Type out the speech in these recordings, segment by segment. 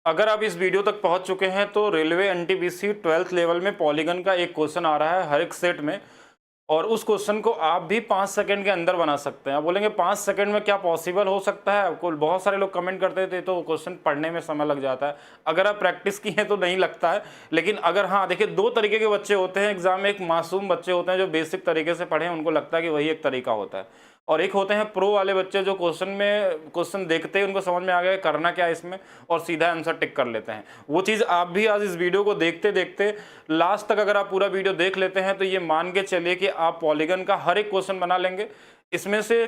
अगर आप इस वीडियो तक पहुंच चुके हैं तो रेलवे एनटीपीसी 12th लेवल में पॉलीगन का एक क्वेश्चन आ रहा है हर एक सेट में, और उस क्वेश्चन को आप भी 5 सेकंड के अंदर बना सकते हैं। आप बोलेंगे 5 सेकंड में क्या पॉसिबल हो सकता है? आपको बहुत सारे लोग कमेंट करते थे तो क्वेश्चन पढ़ने में समय लग जाता है। अगर आप प्रैक्टिस की हैं तो नहीं लगता है, लेकिन अगर हाँ देखिए, दो तरीके के बच्चे होते हैं एग्जाम में। एक मासूम बच्चे होते हैं जो बेसिक तरीके से पढ़े, उनको लगता है कि वही एक तरीका होता है, और एक होते हैं प्रो वाले बच्चे जो क्वेश्चन देखते ही उनको समझ में आ गया करना क्या है इसमें, और सीधा आंसर टिक कर लेते हैं। वो चीज़ आप भी आज इस वीडियो को देखते देखते लास्ट तक अगर आप पूरा वीडियो देख लेते हैं तो ये मान के चलिए कि आप पॉलीगन का हर एक क्वेश्चन बना लेंगे। इसमें से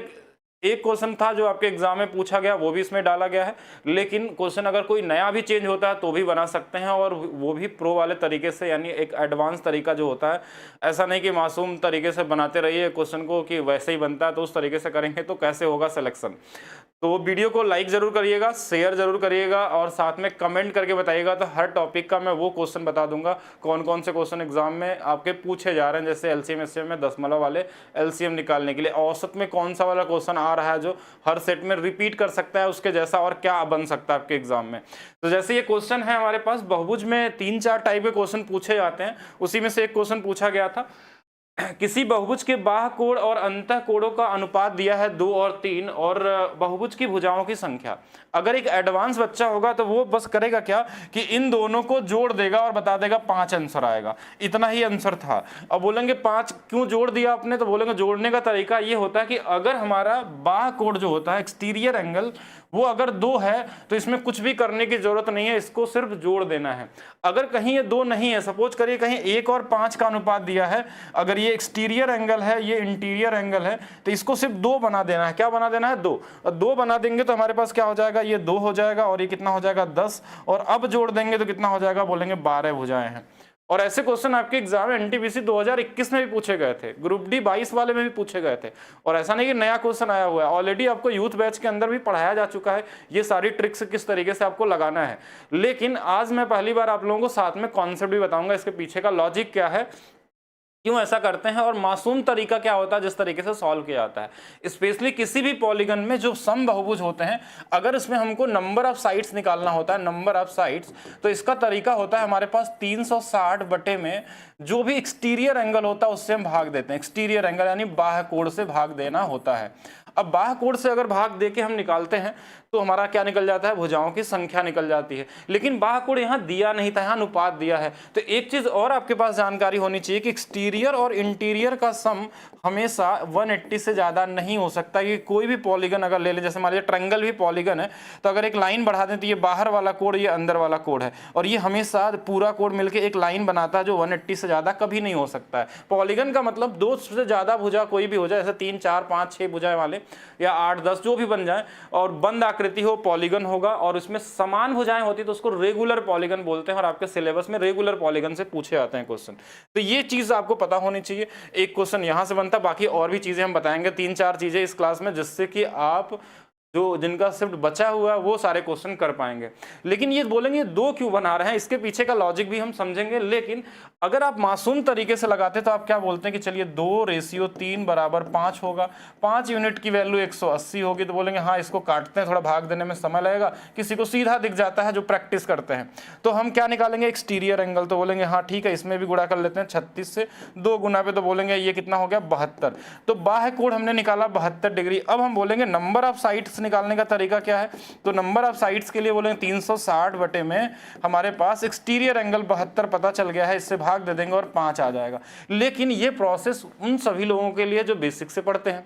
एक क्वेश्चन था जो आपके एग्जाम में पूछा गया, वो भी इसमें डाला गया है, लेकिन क्वेश्चन अगर कोई नया भी चेंज होता है तो भी बना सकते हैं, और वो भी प्रो वाले तरीके से, यानी एक एडवांस तरीका जो होता है। ऐसा नहीं कि मासूम तरीके से बनाते रहिए क्वेश्चन को कि वैसे ही बनता है, तो उस तरीके से करेंगे तो कैसे होगा सिलेक्शन। तो वीडियो को लाइक जरूर करिएगा, शेयर जरूर करिएगा, और साथ में कमेंट करके बताइएगा। तो हर टॉपिक का मैं वो क्वेश्चन बता दूंगा कौन कौन से क्वेश्चन एग्जाम में आपके पूछे जा रहे हैं। जैसे एलसीएम एससीएम में दशमलव वाले एलसीएम निकालने के लिए औसत में कौन सा वाला क्वेश्चन आ रहा है जो हर सेट में रिपीट कर सकता है उसके जैसा, और क्या बन सकता है आपके एग्जाम में। तो जैसे ये क्वेश्चन है हमारे पास, बहुभुज में 3-4 टाइप के क्वेश्चन पूछे जाते हैं, उसी में से एक क्वेश्चन पूछा गया था। किसी बहुभुज के बाह्य कोण और अंतः कोणों का अनुपात दिया है 2 और 3, और बहुभुज की भुजाओं की संख्या। अगर एक एडवांस बच्चा होगा तो वो बस करेगा क्या कि इन दोनों को जोड़ देगा और बता देगा 5 आंसर आएगा। इतना ही आंसर था। अब बोलेंगे 5 क्यों जोड़ दिया आपने? तो बोलेंगे जोड़ने का तरीका ये होता है कि अगर हमारा बाह्य कोण जो होता है, एक्सटीरियर एंगल, वो अगर 2 है तो इसमें कुछ भी करने की जरूरत नहीं है, इसको सिर्फ जोड़ देना है। अगर कहीं ये 2 नहीं है, सपोज करिए कहीं 1 और 5 का अनुपात दिया है, अगर ये एक्सटीरियर एंगल है, ये इंटीरियर एंगल है, तो इसको सिर्फ 2 बना देना है। क्या बना देना है? 2। 2 बना देंगे तो हमारे पास क्या हो जाएगा, ये 2 हो जाएगा, और ये कितना हो जाएगा 10, और अब जोड़ देंगे तो कितना हो जाएगा, बोलेंगे 12 भुजाएं हैं। और ऐसे क्वेश्चन आपके एग्जाम में एनटीपीसी 2021 में भी पूछे गए थे, ग्रुप डी 22 वाले में भी पूछे गए थे। और ऐसा नहीं कि नया क्वेश्चन आया हुआ है, ऑलरेडी आपको यूथ बैच के अंदर भी पढ़ाया जा चुका है ये सारी ट्रिक्स किस तरीके से आपको लगाना है। लेकिन आज मैं पहली बार आप लोगों को साथ में कॉन्सेप्ट भी बताऊंगा, इसके पीछे का लॉजिक क्या है, क्यों ऐसा करते हैं, और मासूम तरीका क्या होता है जिस तरीके से सॉल्व किया जाता है। स्पेशली किसी भी पॉलीगन में जो सम बहुभुज होते हैं, अगर इसमें हमको नंबर ऑफ साइड्स निकालना होता है, नंबर ऑफ साइड्स, तो इसका तरीका होता है हमारे पास 360 बटे में जो भी एक्सटीरियर एंगल होता है उससे हम भाग देते हैं। एक्सटीरियर एंगल यानी बाह्य कोण से भाग देना होता है। अब बाह्य कोण से अगर भाग दे के हम निकालते हैं तो हमारा क्या निकल जाता है, भुजाओं की संख्या निकल जाती है। लेकिन बाह्य कोण यहाँ दिया नहीं था, यहाँ अनुपात दिया है। तो एक चीज और आपके पास जानकारी होनी चाहिए कि एक्सटीरियर और इंटीरियर का सम हमेशा 180 से ज्यादा नहीं हो सकता। ये कोई भी पॉलीगन अगर ले ले, जैसे मान लीजिए ट्रायंगल भी पॉलीगन है, तो अगर एक लाइन बढ़ा दें तो ये बाहर वाला कोण, ये अंदर वाला कोण है, और ये हमेशा पूरा कोण मिलकर एक लाइन बनाता है जो 180 से ज्यादा कभी नहीं हो सकता है। पॉलीगन का मतलब 2 से ज्यादा भुजा कोई भी हो जाए, जैसे 3, 4, 5, 6 भुजाएं वाले, या 8, 10 जो भी बन जाए, और बंद आकृति हो, पॉलीगन होगा, और उसमें समान भुजाएं होती तो उसको रेगुलर पॉलीगन बोलते हैं, और आपके सिलेबस में रेगुलर पॉलीगन से पूछे जाते हैं क्वेश्चन। तो ये चीज आपको पता होनी चाहिए। एक क्वेश्चन यहां से बनता है, बाकी और भी चीजें हम बताएंगे, 3-4 चीजें इस क्लास में, जिससे कि आप जो जिनका सिर्फ बचा हुआ है वो सारे क्वेश्चन कर पाएंगे। लेकिन ये बोलेंगे 2 क्यों बना रहे हैं, इसके पीछे का लॉजिक भी हम समझेंगे। लेकिन अगर आप मासूम तरीके से लगाते तो आप क्या बोलते हैं कि चलिए 2:3 बराबर 5 होगा, 5 यूनिट की वैल्यू 180 होगी, तो बोलेंगे हाँ इसको काटते हैं, थोड़ा भाग देने में समय लगेगा। किसी को सीधा दिख जाता है जो प्रैक्टिस करते हैं, तो हम क्या निकालेंगे, एक्सटीरियर एंगल, तो बोलेंगे हाँ ठीक है, इसमें भी गुणा कर लेते हैं 36 से 2 गुना पे, तो बोलेंगे ये कितना हो गया 72। तो बाह्य कोण हमने निकाला 72 डिग्री। अब हम बोलेंगे नंबर ऑफ साइड्स निकालने का तरीका क्या है, तो नंबर ऑफ साइड्स के लिए बोलेंगे 360 बटे में हमारे पास एक्सटीरियर एंगल 72 पता चल गया है, इससे भाग दे देंगे और 5 आ जाएगा। लेकिन ये प्रोसेस उन सभी लोगों के लिए जो बेसिक से पढ़ते हैं,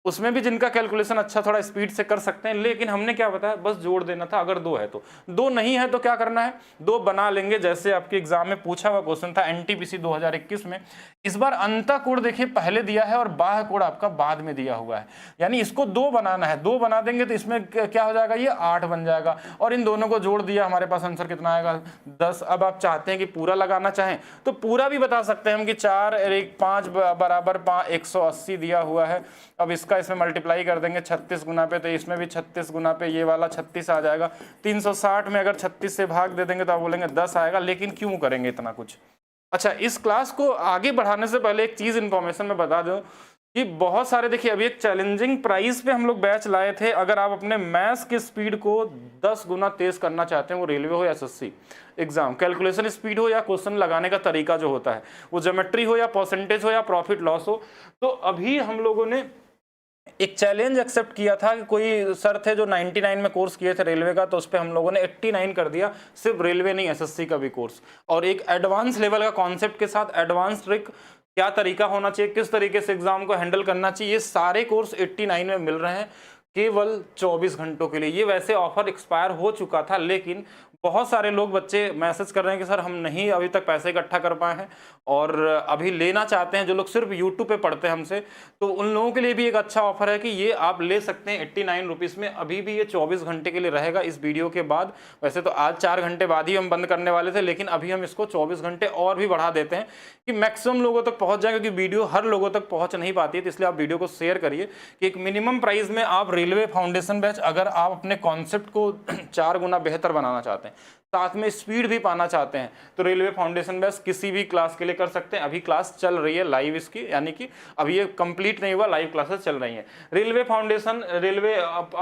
उसमें भी जिनका कैलकुलेशन अच्छा थोड़ा स्पीड से कर सकते हैं। लेकिन हमने क्या बताया, बस जोड़ देना था। अगर 2 है तो 2 नहीं है तो क्या करना है, 2 बना लेंगे। जैसे आपके एग्जाम में पूछा हुआ क्वेश्चन था एनटीपीसी 2021 में, इस बार अंतः कोण देखिए पहले दिया है और बाह्य कोण आपका बाद में दिया हुआ है, यानी इसको 2 बनाना है। 2 बना देंगे तो इसमें क्या हो जाएगा, ये 8 बन जाएगा, और इन दोनों को जोड़ दिया, हमारे पास आंसर कितना आएगा 10। अब आप चाहते हैं कि पूरा लगाना चाहें तो पूरा भी बता सकते हैं हम कि 4 और 1 5 बराबर 180 दिया हुआ है। अब इसका इसमें मल्टीप्लाई कर देंगे 36 गुना पे, तो इसमें भी 36 गुना पे ये वाला 36 आ जाएगा। 360 में अगर 36 से भाग दे देंगे तो आप बोलेंगे 10 आएगा। लेकिन क्यों करेंगे इतना कुछ? अच्छा, इस क्लास को आगे बढ़ाने से पहले एक चीज इन्फॉर्मेशन में बता दूं, कि बहुत सारे, देखिए अभी एक चैलेंजिंग प्राइस पे हम लोग बैच लाए थे। अगर आप अपने मैथ्स की स्पीड को 10 गुना तेज करना चाहते हैं, वो रेलवे हो या एसएससी एग्जाम, कैलकुलेशन स्पीड हो या क्वेश्चन लगाने का तरीका जो होता है, वो ज्योमेट्री हो या परसेंटेज हो या प्रॉफिट लॉस हो, तो अभी हम लोगों ने एक चैलेंज एक्सेप्ट किया था कि कोई सर थे जो 99 में कोर्स किए थे रेलवे का, तो उस पर हम लोगों ने 89 कर दिया, सिर्फ रेलवे नहीं एसएससी का भी कोर्स। और एक एडवांस लेवल का कॉन्सेप्ट के साथ एडवांस ट्रिक, क्या तरीका होना चाहिए, किस तरीके से एग्जाम को हैंडल करना चाहिए, ये सारे कोर्स 89 में मिल रहे हैं केवल 24 घंटों के लिए। ये वैसे ऑफर एक्सपायर हो चुका था, लेकिन बहुत सारे लोग बच्चे मैसेज कर रहे हैं कि सर हम नहीं अभी तक पैसे इकट्ठा कर पाए हैं और अभी लेना चाहते हैं, जो लोग सिर्फ यूट्यूब पे पढ़ते हैं हमसे, तो उन लोगों के लिए भी एक अच्छा ऑफर है कि ये आप ले सकते हैं 89 रुपीज़ में। अभी भी ये 24 घंटे के लिए रहेगा इस वीडियो के बाद। वैसे तो आज 4 घंटे बाद ही हम बंद करने वाले थे, लेकिन अभी हम इसको 24 घंटे और भी बढ़ा देते हैं कि मैक्सिमम लोगों तक पहुंच जाए, क्योंकि वीडियो हर लोगों तक पहुंच नहीं पाती है। तो इसलिए आप वीडियो को शेयर करिए कि एक मिनिमम प्राइस में आप रेलवे फाउंडेशन बैच, अगर आप अपने कॉन्सेप्ट को 4 गुना बेहतर बनाना चाहते हैं, साथ में स्पीड भी पाना चाहते हैं, तो रेलवे फाउंडेशन बैच किसी भी क्लास के लिए कर सकते हैं। अभी क्लास चल रही है लाइव इसकी, यानी कि अभी ये कंप्लीट नहीं हुआ, लाइव क्लासेस चल रही हैं। Railway foundation, railway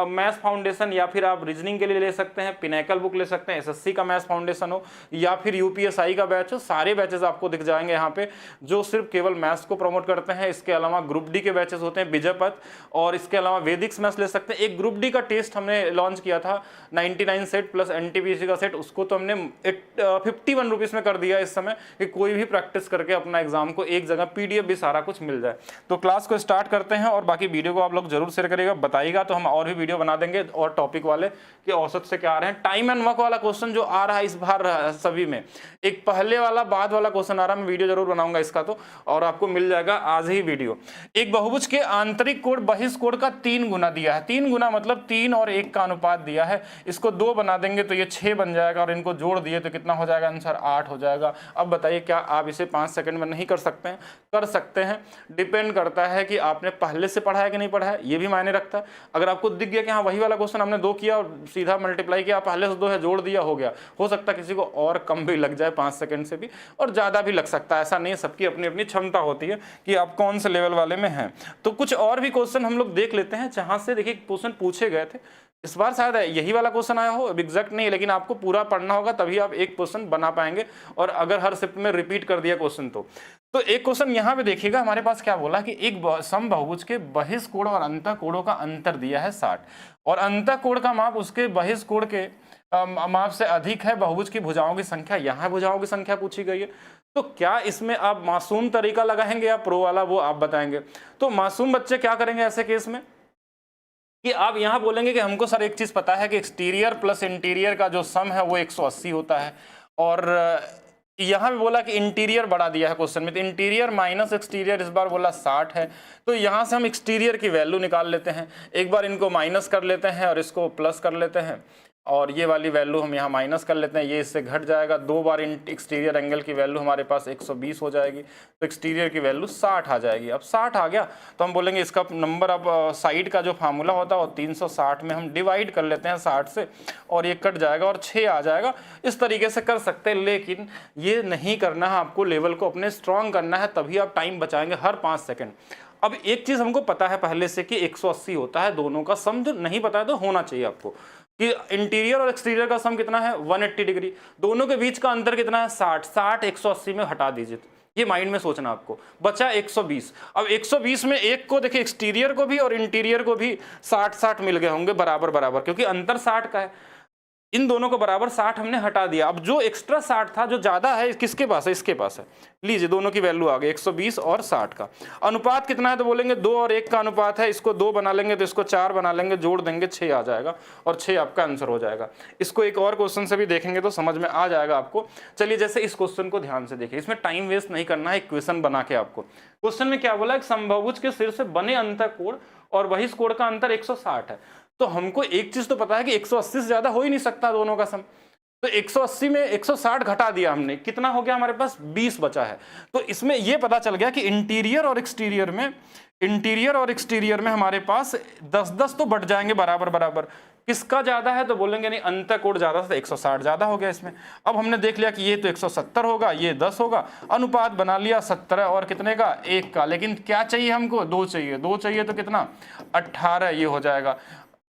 maths foundation, या फिर आप रीजनिंग के लिए ले सकते हैं, पिनैकल बुक ले सकते हैं, एसएससी का मैथ्स फाउंडेशन हो या फिर यूपीएसआई का बैच हो, सारे बैचेस आपको दिख जाएंगे यहाँ पे, जो सिर्फ केवल मैथ्स को प्रमोट करते हैं। इसके अलावा ग्रुप डी के बैचेस होते हैं, विजयपथ, और इसके अलावा वैदिक मैथ्स ले सकते हैं। एक ग्रुप डी का टेस्ट हमने लॉन्च किया था 99 सेट प्लस एनटीपीसी का सेट, उसको तो हमने 51 रुपीज़ में कर दिया इस समय, कि कोई भी प्रैक्टिस करके अपना एग्जाम को एक जगह पीडीएफ भी सारा कुछ मिल जाए। तो क्लास को स्टार्ट करते हैं, और बाकी वीडियो को आप लोग जरूर शेयर करिएगा, बताइएगा, तो हम और भी वीडियो बना देंगे और टॉपिक वाले कि औसत से क्या आ रहे हैं। टाइम एंड वर्क वाला क्वेश्चन जो आ रहा है इस बार सभी में, एक पहले वाला बाद वाला क्वेश्चन आ रहा है, मैं वीडियो जरूर बनाऊंगा इसका, तो और आपको मिल जाएगा आज ही वीडियो। एक बहुभुज के आंतरिक कोण बहिष्ठ कोण का 3 गुना दिया है। 3 गुना मतलब 3 और 1 का अनुपात दिया है। इसको 2 बना देंगे तो ये 6 बन जाएगा, और इनको जोड़ दिए तो कितना हो जाएगा आंसर, 8 हो जाएगा। अब बताइए क्या आप इसे 5 सेकंड में नहीं कर सकते हैं? कर सकते हैं। डिपेंड करता है कि आपने पहले से पढ़ा है कि नहीं पढ़ा है, ये भी मायने रखता है। अगर आपको दिख गया कि हाँ वही वाला क्वेश्चन हमने 2 किया और सीधा मल्टीप्लाई किया, पहले से 2 है जोड़ दिया, हो गया, हो सकता है किसी को और कम भी लग जाए 5 सेकंड से भी, और ज़्यादा भी लग सकता है। ऐसा नहीं है, सबकी अपनी अपनी क्षमता होती है कि आप कौन से लेवल वाले में हैं। तो कुछ और भी क्वेश्चन हम लोग देख लेते हैं जहाँ से देखिए क्वेश्चन पूछे गए थे। इस बार शायद यही वाला क्वेश्चन आया हो, अब एग्जैक्ट नहीं है, लेकिन आपको पूरा पढ़ना होगा तभी आप एक क्वेश्चन बना पाएंगे। और अगर हर शिफ्ट में रिपीट कर दिया क्वेश्चन तो एक क्वेश्चन यहाँ पे देखिएगा, हमारे पास क्या बोला कि एक समबाहुभुज के बहिष्ठ कोण और अंतः कोणों का अंतर दिया है 60, और अंतः कोण का माप उसके बहिष्ठ कोण के माप से अधिक है। बहुभुज की भुजाओं की संख्या, यहाँ भुजाओं की संख्या पूछी गई है। तो क्या इसमें आप मासूम तरीका लगाएंगे या प्रो वाला, वो आप बताएंगे। तो मासूम बच्चे क्या करेंगे ऐसे केस में कि आप यहाँ बोलेंगे कि हमको सर एक चीज़ पता है कि एक्सटीरियर प्लस इंटीरियर का जो सम है वो 180 होता है, और यहाँ भी बोला कि इंटीरियर बढ़ा दिया है क्वेश्चन में, तो इंटीरियर माइनस एक्सटीरियर इस बार बोला 60 है। तो यहाँ से हम एक्सटीरियर की वैल्यू निकाल लेते हैं, एक बार इनको माइनस कर लेते हैं और इसको प्लस कर लेते हैं, और ये वाली वैल्यू हम यहाँ माइनस कर लेते हैं, ये इससे घट जाएगा। 2 बार एक्सटीरियर एंगल की वैल्यू हमारे पास 120 हो जाएगी, तो एक्सटीरियर की वैल्यू 60 आ जाएगी। अब 60 आ गया तो हम बोलेंगे इसका नंबर, अब साइड का जो फार्मूला होता है वो 360 में हम डिवाइड कर लेते हैं 60 से, और ये कट जाएगा और 6 आ जाएगा। इस तरीके से कर सकते हैं, लेकिन ये नहीं करना है आपको, लेवल को अपने स्ट्रॉन्ग करना है, तभी आप टाइम बचाएंगे हर 5 सेकेंड। अब एक चीज़ हमको पता है पहले से कि 180 होता है दोनों का सम, जो नहीं पता है तो होना चाहिए आपको कि इंटीरियर और एक्सटीरियर का सम कितना है 180 डिग्री, दोनों के बीच का अंतर कितना है 60, 60 180 में हटा दीजिए, ये माइंड में सोचना आपको, बचा 120। अब 120 में एक को देखिए एक्सटीरियर को भी और इंटीरियर को भी 60-60 मिल गए होंगे बराबर बराबर, क्योंकि अंतर 60 का है। इन दोनों को बराबर 60 हमने हटा दिया। अब जो एक्स्ट्रा 60 था, जो ज्यादा है, किसके पास है, इसके पास है। लीजिए दोनों की वैल्यू आ गई 120 और 60 का। अनुपात कितना है तो बोलेंगे 2 और 1 का अनुपात है, इसको 2 बना लेंगे तो इसको 4 बना लेंगे, जोड़ देंगे 6 आ जाएगा, और 6 आपका आंसर हो जाएगा। इसको एक और क्वेश्चन से भी देखेंगे तो समझ में आ जाएगा आपको। चलिए जैसे इस क्वेश्चन को ध्यान से देखिए, इसमें टाइम वेस्ट नहीं करना है, इक्वेशन बना के आपको। क्वेश्चन में क्या बोला, एक समबाहुभुज के सिर से बने अंतः कोण और बहिष्ठ कोण का अंतर 160 है। तो हमको एक चीज तो पता है कि 180 से ज्यादा हो ही नहीं सकता दोनों का सम, तो 180 में 160 घटा दिया हमने, कितना हो गया हमारे पास 20 बचा है। तो इसमें यह पता चल गया कि इंटीरियर और एक्सटीरियर में हमारे पास 10-10 तो बढ़ जाएंगे बराबर बराबर, किसका ज्यादा है, तो बोलेंगे नहीं अंतः कोण ज्यादा था, 160 ज्यादा हो गया इसमें। अब हमने देख लिया कि ये तो 170 होगा, ये 10 होगा, अनुपात बना लिया 17 और कितने का, 1 का। लेकिन क्या चाहिए हमको, 2 चाहिए, 2 चाहिए तो कितना, 18 ये हो जाएगा।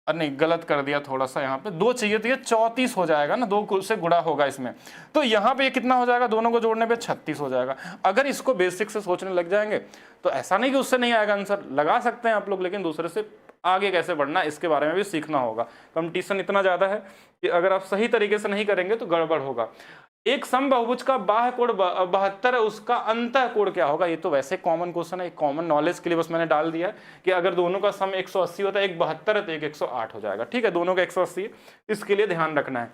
नहीं गलत कर दिया थोड़ा सा, यहाँ पे 2 चाहिए तो ये 34 हो जाएगा ना, 2 से गुणा होगा इसमें, तो यहाँ पे ये कितना हो जाएगा, दोनों को जोड़ने पे 36 हो जाएगा। अगर इसको बेसिक से सोचने लग जाएंगे तो ऐसा नहीं कि उससे नहीं आएगा आंसर, लगा सकते हैं आप लोग, लेकिन दूसरे से आगे कैसे बढ़ना है इसके बारे में भी सीखना होगा। कंपटीशन इतना ज्यादा है कि अगर आप सही तरीके से नहीं करेंगे तो गड़बड़ होगा। एक समबाहुभुज का बाह्य कोण 72 है, उसका अंतः कोण क्या होगा, ये तो वैसे कॉमन क्वेश्चन है, कॉमन नॉलेज के लिए बस मैंने डाल दिया है कि अगर दोनों का सम 180 होता है, एक 72 है तो एक 108 हो जाएगा। ठीक है, दोनों का 180 है, इसके लिए ध्यान रखना है।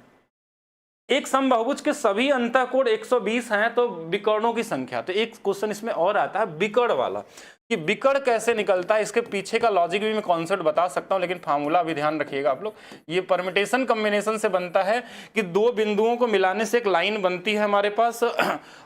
एक समबाहुभुज के सभी अंतः कोण 120 हैं तो विकर्णों की संख्या, तो एक क्वेश्चन इसमें और आता है विकर्ण वाला कि विकर्ण कैसे निकलता है, इसके पीछे का लॉजिक भी मैं कॉन्सेप्ट बता सकता हूं, लेकिन फार्मूला भी ध्यान रखिएगा आप लोग। ये परमिटेशन कॉम्बिनेशन से बनता है कि 2 बिंदुओं को मिलाने से एक लाइन बनती है हमारे पास,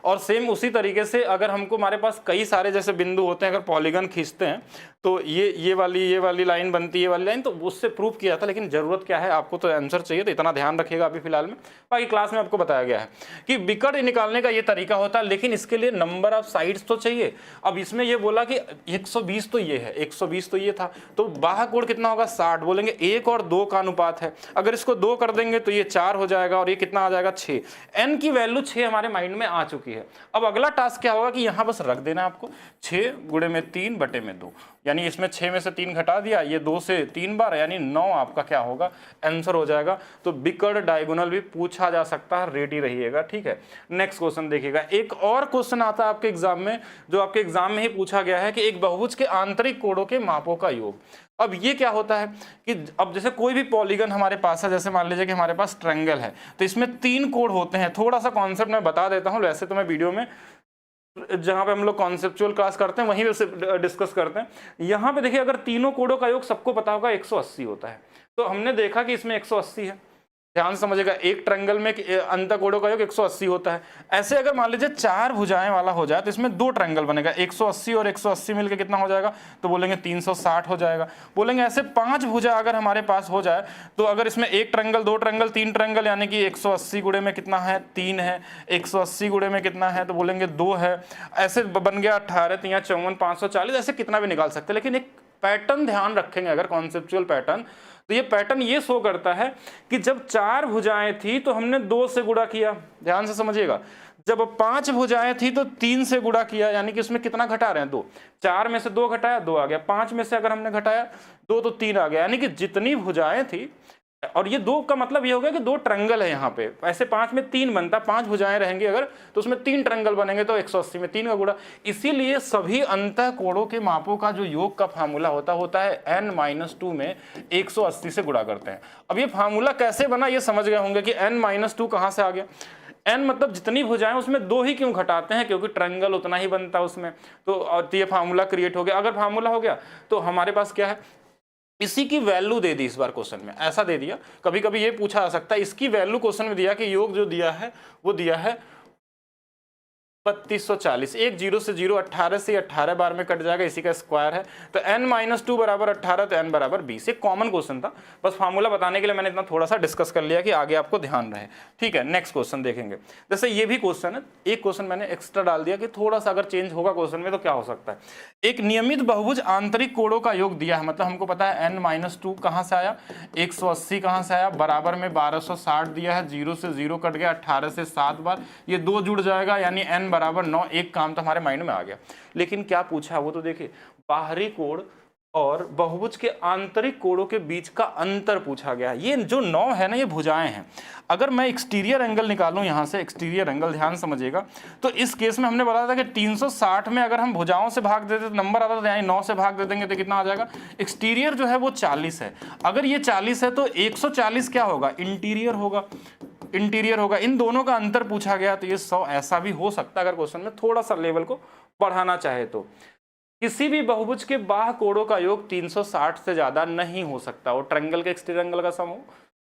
और सेम उसी तरीके से अगर हमको हमारे पास कई सारे जैसे बिंदु होते हैं, अगर पॉलीगन खींचते हैं तो ये वाली लाइन बनती है, ये वाली लाइन, तो उससे प्रूव किया था। लेकिन जरूरत क्या है, आपको तो आंसर चाहिए, तो इतना ध्यान रखिएगा अभी फिलहाल में। बाकी क्लास में आपको बताया गया है कि विकर्ण निकालने का ये तरीका होता है, लेकिन इसके लिए नंबर ऑफ साइड्स तो चाहिए। अब इसमें ये बोला कि 120 तो ये है, 120 तो ये था, तो बाह्य कोण कितना होगा, 60। बोलेंगे 1 और 2 का अनुपात है, अगर इसको 2 कर देंगे तो ये 4 हो जाएगा, और ये कितना आ जाएगा, 6। n की वैल्यू 6 हमारे माइंड में आ चुकी है। अब अगला टास्क क्या होगा कि यहाँ बस रख देना आपको 6 गुणे में 3 बटे में 2, यानी इसमें 6 में से 3 घटा दिया, ये 2 से 3 बार, यानी 9 आपका क्या होगा, आंसर हो जाएगा। तो विकर्ण डायगोनल भी पूछा जा सकता है, रेडी रहिएगा। ठीक है, नेक्स्ट क्वेश्चन देखिएगा। एक और क्वेश्चन आता है आपके एग्जाम में, जो आपके एग्जाम में ही पूछा गया है कि एक बहुभुज के आंतरिक कोणों के मापों का योग। अब ये क्या होता है कि अब जैसे कोई भी पॉलीगन हमारे पास है, जैसे मान लीजिए कि हमारे पास ट्रायंगल है, तो इसमें 3 कोण होते हैं। थोड़ा सा कॉन्सेप्ट मैं बता देता हूँ, वैसे तो मैं वीडियो में जहां पे हम लोग कॉन्सेप्चुअल क्लास करते हैं वहीं पे डिस्कस करते हैं। यहाँ पे देखिए, अगर तीनों कोणों का योग सबको पता होगा 180 होता है, तो हमने देखा कि इसमें 180 है, ध्यान से समझिएगा, एक ट्रायंगल में अंतः कोणों का योग 180 होता है। ऐसे अगर मान लीजिए 4 भुजाएं वाला हो जाए तो इसमें 2 ट्रायंगल बनेगा, 180 और 180 मिलकर कितना हो जाएगा, तो बोलेंगे 360 हो जाएगा। बोलेंगे ऐसे 5 भुजा अगर हमारे पास हो जाए, तो अगर इसमें 1 ट्रायंगल, 2 ट्रायंगल, 3 ट्रायंगल, यानी कि 180 गुणे में कितना है, 3 है, 180 गुणे में कितना है, तो बोलेंगे 2 है। ऐसे बन गया 18, 3 54, 540, ऐसे कितना भी निकाल सकते हैं। लेकिन एक पैटर्न ध्यान रखेंगे अगर, कॉन्सेप्चुअल पैटर्न, तो ये पैटर्न ये शो करता है कि जब 4 भुजाएं थी तो हमने 2 से गुणा किया, ध्यान से समझिएगा। जब 5 भुजाएं थी तो 3 से गुणा किया, यानी कि इसमें कितना घटा रहे हैं, 2। 4 में से 2 घटाया, 2 आ गया। 5 में से अगर हमने घटाया 2 तो 3 आ गया, यानी कि जितनी भुजाएं थी, और ये 2 का मतलब ये हो गया कि 2 ट्रायंगल है यहाँ पे। ऐसे 5 में 3 बनता, 5 भुजाएं रहेंगी अगर, तो उसमें 3 ट्रायंगल बनेंगे, तो 180 में 3 का गुणा। इसीलिए सभी अंतः कोणों के मापों का जो योग का फार्मूला होता है n-2 में 180 से गुणा करते हैं। अब ये फार्मूला कैसे बना ये समझ गए होंगे कि n-2 कहाँ से आ गया। n मतलब जितनी भुजाएं, उसमें 2 ही क्यों घटाते हैं, क्योंकि ट्रायंगल उतना ही बनता है उसमें, तो ये फार्मूला क्रिएट हो गया। अगर फार्मूला हो गया तो हमारे पास क्या है, इसी की वैल्यू दे दी इस बार क्वेश्चन में, ऐसा दे दिया। कभी कभी ये पूछा जा सकता है, इसकी वैल्यू क्वेश्चन में दिया कि योग जो दिया है वो दिया है 3240। एक 0 से 0, 18 से 18 बार में कट जाएगा, इसी का स्क्वायर है, तो n-2 बराबर 18, तो n बराबर 20। एक कॉमन क्वेश्चन था, बस फार्मूला बताने के लिए मैंने इतना थोड़ा सा डिस्कस कर लिया कि आगे आपको ध्यान रहे। ठीक है, नेक्स्ट क्वेश्चन देखेंगे। जैसे ये भी क्वेश्चन है, एक क्वेश्चन मैंने एक्स्ट्रा डाल दिया कि थोड़ा सा अगर चेंज होगा क्वेश्चन में तो क्या हो सकता है। एक नियमित बहुभुज आंतरिक कोणों का योग दिया है, मतलब हमको पता है n-2 कहाँ से आया, 180 कहाँ से आया, बराबर में 1260 दिया है, 0 से 0 कट गया, 18 से 7 बार, ये 2 जुड़ जाएगा, यानी n बराबर 9। एक काम तो हमारे माइंड में आ गया, लेकिन क्या पूछा वो तो देखिए, बाहरी कोण और बहुभुज के आंतरिक कोणों के बीच का अंतर पूछा गया। ये जो 9 है ना, ये भुजाएं हैं। अगर मैं एक्सटीरियर एंगल निकालूं यहाँ से, एक्सटीरियर एंगल ध्यान समझिएगा, तो इस केस में हमने बताया था कि 360 में अगर हम भुजाओं से भाग देते तो नंबर आता था, यानी 9 से भाग दे देंगे तो कितना आ जाएगा। एक्सटीरियर जो है वो 40 है, अगर ये 40 है तो 140 क्या होगा, इंटीरियर होगा, इंटीरियर होगा। इन दोनों का अंतर पूछा गया, तो ये 100 ऐसा भी हो सकता है अगर क्वेश्चन में थोड़ा सा लेवल को बढ़ाना चाहे तो। किसी भी बहुभुज के बाह्य कोणों का योग 360 से ज्यादा नहीं हो सकता, और ट्रायंगल का एक्सटीरियर एंगल का सम हो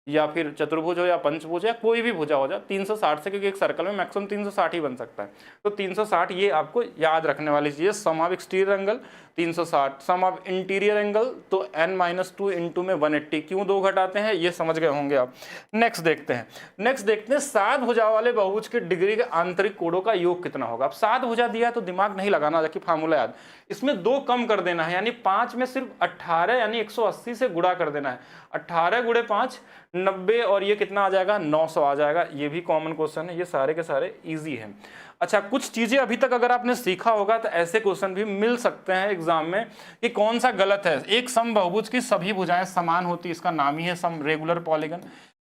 या फिर चतुर्भुज हो या पंचभुज या कोई भी भुजा हो जाए 360 से, क्योंकि एक सर्कल में मैक्सिमम 360 ही बन सकता है। तो 360 ये आपको याद रखने वाली चीज़ है। Sum of exterior angle 360, sum of interior angle तो n-2 इंटू में 180, क्यों 2 घटाते हैं ये समझ गए होंगे आप। नेक्स्ट देखते हैं 7 भुजाओं वाले बहुभुज की डिग्री के आंतरिक कोणों का योग कितना होगा। अब 7 भुजा दिया है तो दिमाग नहीं लगाना, जबकि फार्मूला याद, इसमें 2 कम कर देना है, यानी 5 में सिर्फ 18 यानी 180 से गुणा कर देना है। 18 गुणे 5 90, और ये कितना आ जाएगा 900 आ जाएगा। ये भी कॉमन क्वेश्चन है, ये सारे के सारे इजी हैं। अच्छा, कुछ चीजें अभी तक अगर आपने सीखा होगा तो ऐसे क्वेश्चन भी मिल सकते हैं एग्जाम में कि कौन सा गलत है। एक सम बहुभुज की सभी भुजाएं समान होती, इसका नाम ही है सम रेगुलर पॉलीगन।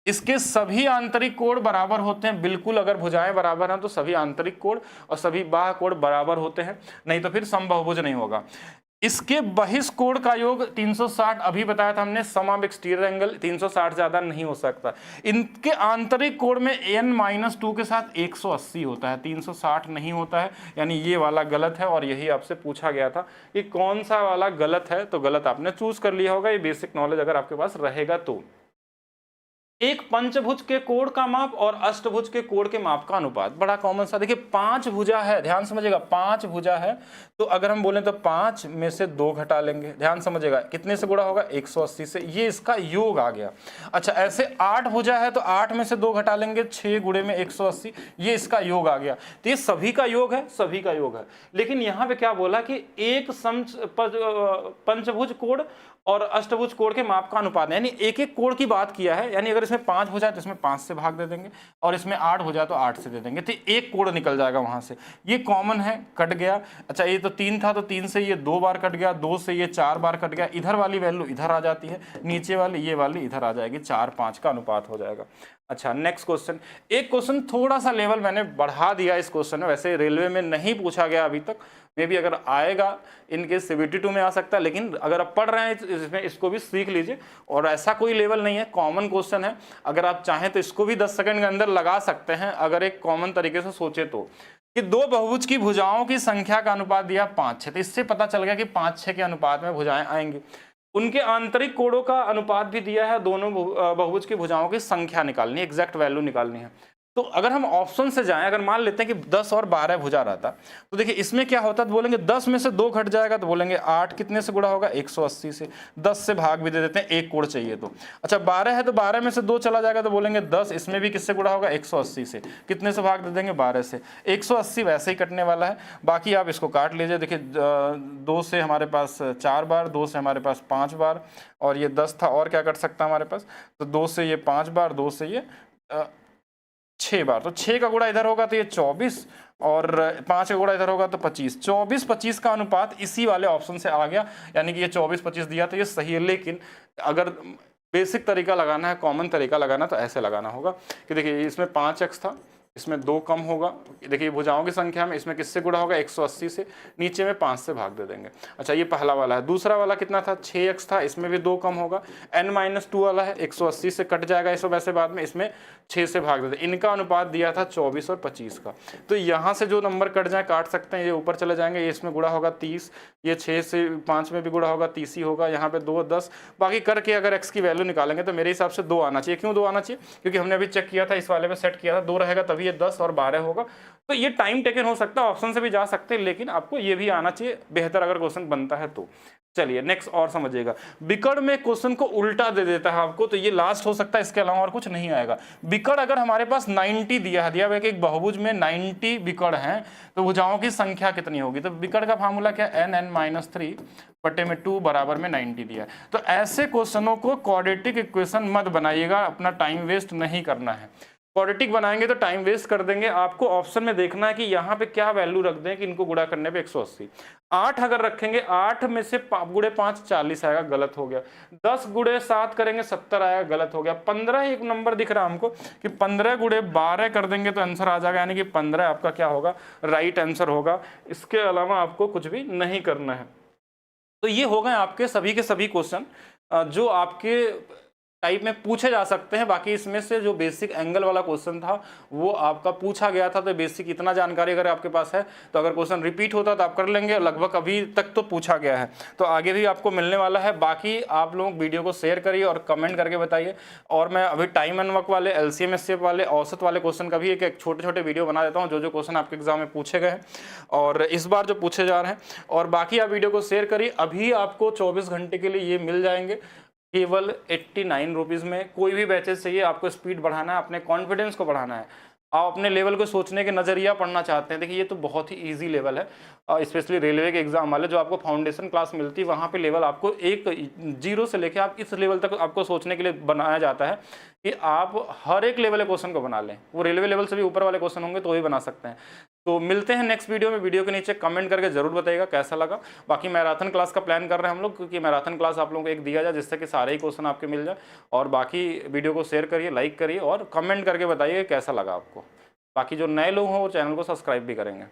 इसके सभी आंतरिक कोण बराबर होते हैं, बिल्कुल अगर भुजाएं बराबर हैं तो सभी आंतरिक कोण और सभी बाह्य कोण बराबर होते हैं, नहीं तो फिर सम बहुभुज नहीं होगा। इसके बहिष्कोण का योग 360, अभी बताया था हमने, सम ऑफ एक्सटीरियर एंगल 360 ज्यादा नहीं हो सकता। इनके आंतरिक कोण में n-2 के साथ 180 होता है, 360 नहीं होता है, यानी ये वाला गलत है। और यही आपसे पूछा गया था कि कौन सा वाला गलत है, तो गलत आपने चूज कर लिया होगा। ये बेसिक नॉलेज अगर आपके पास रहेगा तो। एक पंचभुज के कोण का माप और अष्टभुज के कोण के माप का अनुपात, बड़ा कॉमन सा। देखिए 5 भुजा है, ध्यान समझिएगा, 5 भुजा है तो अगर हम बोलें तो 5 में से 2 घटा लेंगे, ध्यान समझिएगा, कितने से गुणा होगा 180 से, ये इसका योग आ गया। अच्छा, ऐसे 8 भुजा है तो 8 में से 2 घटा लेंगे, 6 गुणे में 180, ये इसका योग आ गया। तो ये सभी का योग है, सभी का योग है। लेकिन यहाँ पे क्या बोला कि एक पंचभुज कोण और अष्टभुज कोण के माप का अनुपात, यानी एक एक कोण की बात किया है। यानी अगर इसमें 5 हो जाए तो इसमें 5 से भाग दे देंगे, और इसमें 8 हो जाए तो 8 से दे देंगे, तो एक कोण निकल जाएगा वहां से। ये कॉमन है, कट गया। अच्छा, ये तो 3 था तो 3 से ये 2 बार कट गया, 2 से ये 4 बार कट गया, इधर वाली वैल्यू इधर आ जाती है, नीचे वाली ये वाली इधर आ जाएगी, 4-5 का अनुपात हो जाएगा। अच्छा, नेक्स्ट क्वेश्चन। एक क्वेश्चन थोड़ा सा लेवल मैंने बढ़ा दिया इस क्वेश्चन में, वैसे रेलवे में नहीं पूछा गया अभी तक, मे भी अगर आएगा इनके CBT 2 में आ सकता है, लेकिन अगर आप पढ़ रहे हैं इसमें इसको भी सीख लीजिए। और ऐसा कोई लेवल नहीं है, कॉमन क्वेश्चन है, अगर आप चाहें तो इसको भी 10 सेकंड के अंदर लगा सकते हैं, अगर एक कॉमन तरीके से सोचे तो। कि 2 बहुभुज की भुजाओं की संख्या का अनुपात दिया 5-6, तो इससे पता चल गया कि 5-6 के अनुपात में भुजाएं आएंगी। उनके आंतरिक कोणों का अनुपात भी दिया है, दोनों बहुभुज की भुजाओं की संख्या निकालनी है, एग्जैक्ट वैल्यू निकालनी है। तो अगर हम ऑप्शन से जाएं, अगर मान लेते हैं कि 10 और 12 भुजा रहता, तो देखिए इसमें क्या होता है, तो बोलेंगे 10 में से 2 घट जाएगा, तो बोलेंगे 8 कितने से गुणा होगा 180 से, 10 से भाग भी दे देते हैं, एक कोण चाहिए तो। अच्छा, 12 है तो 12 में से 2 चला जाएगा, तो बोलेंगे 10, इसमें भी किससे गुणा होगा 180 से, कितने से भाग दे देंगे 12 से, 180 वैसे ही कटने वाला है। बाकी आप इसको काट लीजिए। देखिए 2 से हमारे पास 4 बार, 2 से हमारे पास 5 बार, और ये 10 था, और क्या कट सकता है हमारे पास, तो 2 से ये 5 बार, 2 से ये 6 बार, तो 6 का गुणा इधर होगा तो ये 24, और 5 का गुणा इधर होगा तो 25, 24-25 का अनुपात इसी वाले ऑप्शन से आ गया। यानी कि ये 24-25 दिया तो ये सही है। लेकिन अगर बेसिक तरीका लगाना है, कॉमन तरीका लगाना, तो ऐसे लगाना होगा कि देखिए इसमें 5x था, इसमें 2 कम होगा, देखिए भुजाओं की संख्या में, इसमें किससे गुणा होगा 180 से, नीचे में 5 से भाग दे देंगे। अच्छा, ये पहला वाला है। दूसरा वाला कितना था 6x था, इसमें भी 2 कम होगा, n-2 वाला है, 180 से कट जाएगा इसको वैसे बाद में, इसमें 6 से भाग देते। इनका अनुपात दिया था 24 और 25 का। तो यहाँ से जो नंबर कट जाए काट सकते हैं, ये ऊपर चले जाएंगे, ये इसमें गुणा होगा 30, ये 6 से 5 में भी गुणा होगा 30 ही होगा, यहाँ पे 2 10, बाकी करके अगर x की वैल्यू निकालेंगे तो मेरे हिसाब से 2 आना चाहिए। क्यों 2 आना चाहिए, क्योंकि हमने अभी चेक किया था, इस वाले में सेट किया था 2 रहेगा तभी ये 10 और 12 होगा। तो ये टाइम टेकन हो सकता है, ऑप्शन से भी जा सकते हैं, लेकिन आपको ये भी आना चाहिए बेहतर अगर क्वेश्चन बनता है तो। चलिए नेक्स्ट और समझिएगा। बिकड़ में क्वेश्चन को उल्टा दे देता है आपको, तो ये लास्ट हो सकता है, इसके अलावा और कुछ नहीं आएगा। बिकड़ अगर हमारे पास 90 दिया है कि एक बहुभुज में 90 बिकड़ हैं, तो भुजाओं की संख्या कितनी होगी, तो बिकड़ का फार्मूला क्या, n-3 बटे में 2 बराबर में 90 दिया है। तो ऐसे क्वेश्चनों को क्वाड्रेटिक इक्वेशन मत बनाइएगा, अपना टाइम वेस्ट नहीं करना है। क्वाड्रेटिक बनाएंगे तो टाइम वेस्ट कर देंगे। आपको ऑप्शन में देखना है कि यहाँ पे क्या वैल्यू रख दें कि इनको गुणा करने पे 180। 8 अगर रखेंगे, 8 में से गुणे 5 40 आएगा, गलत हो गया। 10 गुणे 7 करेंगे 70 आएगा, गलत हो गया। 15 एक नंबर दिख रहा है हमको कि 15 गुणे 12 कर देंगे तो आंसर आ जाएगा, यानी कि 15 आपका क्या होगा, राइट आंसर होगा। इसके अलावा आपको कुछ भी नहीं करना है। तो ये हो गए आपके सभी के सभी क्वेश्चन जो आपके टाइप में पूछे जा सकते हैं। बाकी इसमें से जो बेसिक एंगल वाला क्वेश्चन था वो आपका पूछा गया था, तो बेसिक इतना जानकारी अगर आपके पास है तो अगर क्वेश्चन रिपीट होता तो आप कर लेंगे, लगभग अभी तक तो पूछा गया है, तो आगे भी आपको मिलने वाला है। बाकी आप लोग वीडियो को शेयर करिए और कमेंट करके बताइए, और मैं अभी टाइम एंड वर्क वाले, LCM SCF वाले, औसत वाले क्वेश्चन का भी एक छोटे छोटे वीडियो बना देता हूँ, जो जो क्वेश्चन आपके एग्जाम में पूछे गए हैं और इस बार जो पूछे जा रहे हैं। और बाकी आप वीडियो को शेयर करिए। अभी आपको 24 घंटे के लिए ये मिल जाएंगे केवल 89 रुपीज़ में। कोई भी बैचेस चाहिए, आपको स्पीड बढ़ाना है, अपने कॉन्फिडेंस को बढ़ाना है, आप अपने लेवल को सोचने के नज़रिया पढ़ना चाहते हैं, देखिए ये तो बहुत ही इजी लेवल है। स्पेशली रेलवे के एग्जाम वाले जो आपको फाउंडेशन क्लास मिलती है, वहाँ पे लेवल आपको एक 0 से लेके आप इस लेवल तक आपको सोचने के लिए बनाया जाता है कि आप हर एक लेवल के क्वेश्चन को बना लें। वो रेलवे लेवल से भी ऊपर वाले क्वेश्चन होंगे तो भी बना सकते हैं। तो मिलते हैं नेक्स्ट वीडियो में। वीडियो के नीचे कमेंट करके जरूर बताइएगा कैसा लगा। बाकी मैराथन क्लास का प्लान कर रहे हैं हम लोग, क्योंकि मैराथन क्लास आप लोगों को एक दिया जाए जिससे कि सारे ही क्वेश्चन आपके मिल जाए। और बाकी वीडियो को शेयर करिए, लाइक करिए और कमेंट करके बताइए कैसा लगा आपको। बाकी जो नए लोग हों वो चैनल को सब्सक्राइब भी करेंगे।